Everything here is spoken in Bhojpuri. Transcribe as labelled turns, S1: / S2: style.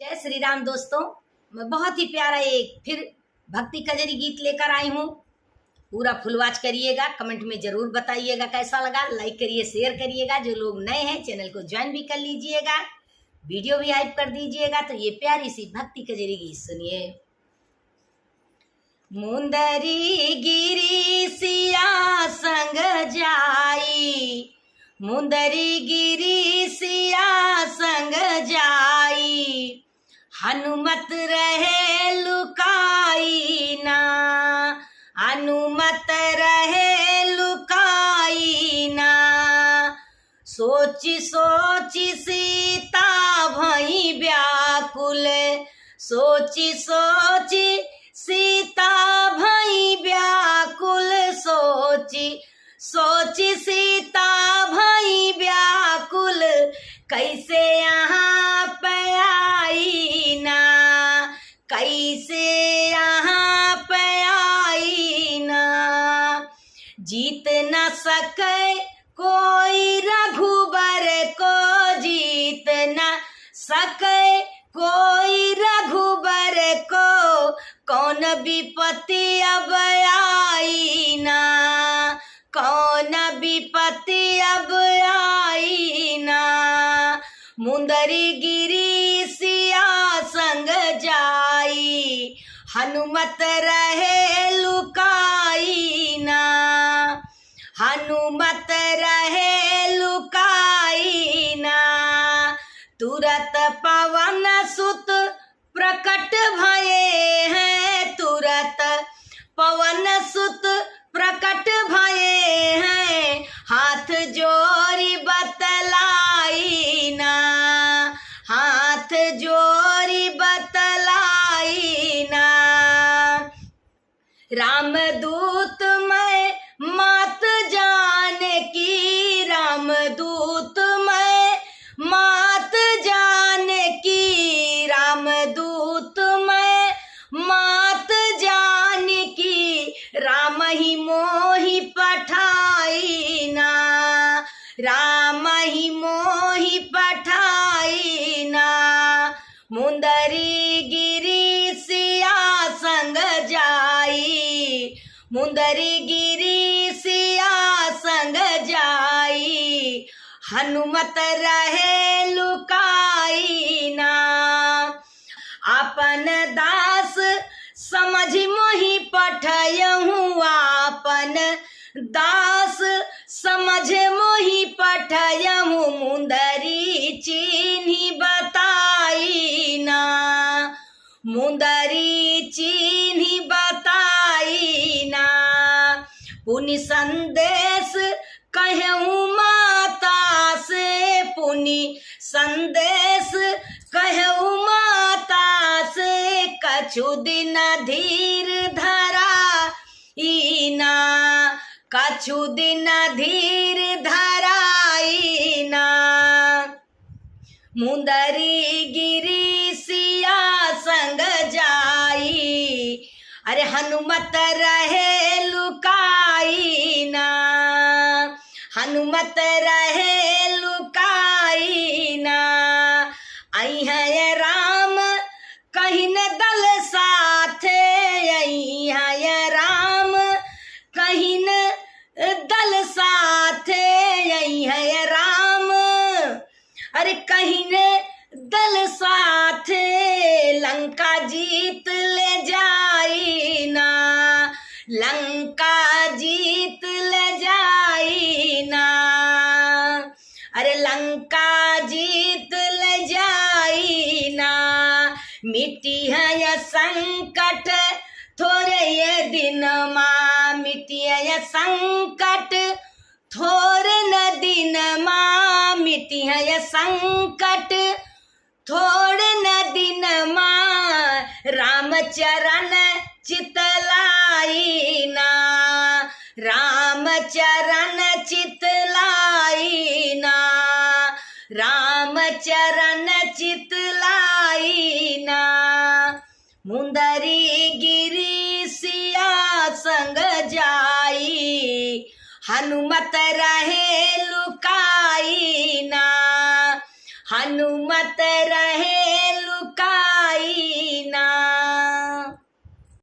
S1: जय श्री राम दोस्तों। मैं बहुत ही प्यारा एक फिर भक्ति कजरी गीत लेकर आई हूँ। पूरा फुल वॉच करिएगा, कमेंट में जरूर बताइएगा कैसा लगा, लाइक करिए, शेयर करिएगा। जो लोग नए हैं चैनल को ज्वाइन भी कर लीजिएगा, वीडियो भी हाइप कर दीजिएगा। तो ये प्यारी सी भक्ति कजरी गीत सुनिए। मुंदरी गिरी सिया संग जाई, मुंदरी गिरी सिया संग जाई, हनुमत रहे लुकाई ना, हनुमत रहे लुकाई ना। सोची सोची सीता भई व्याकुल, सोची सोची सीता भई व्याकुल, सोची सोची सीता भई व्याकुल, कैसे यहाँ पे आई ना, कैसे यहाँ पे आई ना। जीत न सके कोई रघुबर को, जीत न सके कोई रघुबर को, कौन विपत्ति अब आई ना, कौन विपत्ति अब आई ना। मुंदरी गिरी सिया संग जाई, हनुमत रहे लुकाई ना, हनुमत रहे लुकाई ना। तुरत पवन सुत प्रकट भये हैं, तुरत पवन सुत प्रकट भये हैं, हाथ जोरी बतलाई ना, हाथ जोरी बतलाई ना। रामदूत मैं मात जान की, रामदूत मैं मात जान की, रामदूत मैं मात जान की, राम ही मोहि पठाई ना, राम ही मोहि पठाई ना। मुंदरी गिरी सिया संग जाई, मुंदरी गिरी सिया संग जाई, हनुमत रहे लुकाई ना। आपन दास समझ मोहि पठयहूँ, आपन दास समझ मोहि पठयहूँ, मुंदरी चिन्हि बताई ना, मुंदरी चिन्हि बताई ना। पुनि संदेश कहूँ माता से, पुनि संदेश कहूँ माता से, कछु दिन धीर धरा ना, कछु दिन धीर धराई ना। मुंदरी गिरी सिया संग जाई, अरे हनुमत रहे लुकाई ना, हनुमत रहे लुकाई ना। आई है राम कहीं न दल साथे, आई है राम कहीं न दल साथे, आई है राम अरे कहीं न दल साथे, लंका जीत ले जाई ना, लंका जीत ले जाई ना, अरे लंका जीत ले जाई ना। मिट्टी है यह संकट थोड़े ये दिन माँ, मिट्टी है यह संकट थोड़े न दिन माँ, मिट्टी है यह संकट थोड़े न दिन माँ। रामचरण चितलाई ना, रामचरण चितलाई ना, रामचरण चितलाई ना। मुंदरी गिरी सिया संग जाई, हनुमत रहे लुकाई ना, हनुमत रहे